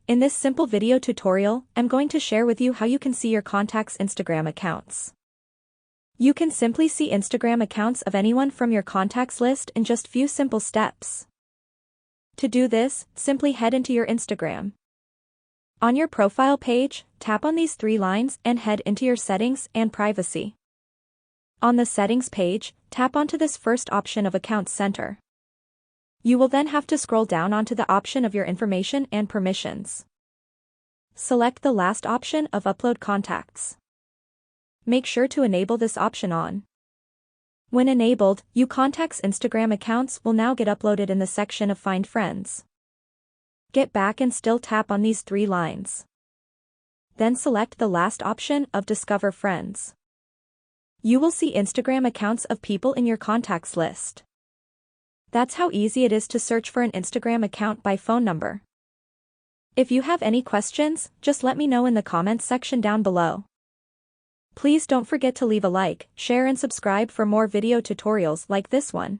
In this simple video tutorial, I'm going to share with you how you can see your contacts' Instagram accounts. You can simply see Instagram accounts of anyone from your contacts list in just few simple steps. To do this, simply head into your Instagram. On your profile page, tap on these three lines and head into your settings and privacy. On the settings page, tap onto this first option of Accounts Center. You will then have to scroll down onto the option of your information and permissions. Select the last option of Upload Contacts. Make sure to enable this option on. When enabled, your contacts' Instagram accounts will now get uploaded in the section of Find Friends. Get back and still tap on these three lines. Then select the last option of Discover Friends. You will see Instagram accounts of people in your contacts list. That's how easy it is to search for an Instagram account by phone number. If you have any questions, just let me know in the comments section down below. Please don't forget to leave a like, share and subscribe for more video tutorials like this one.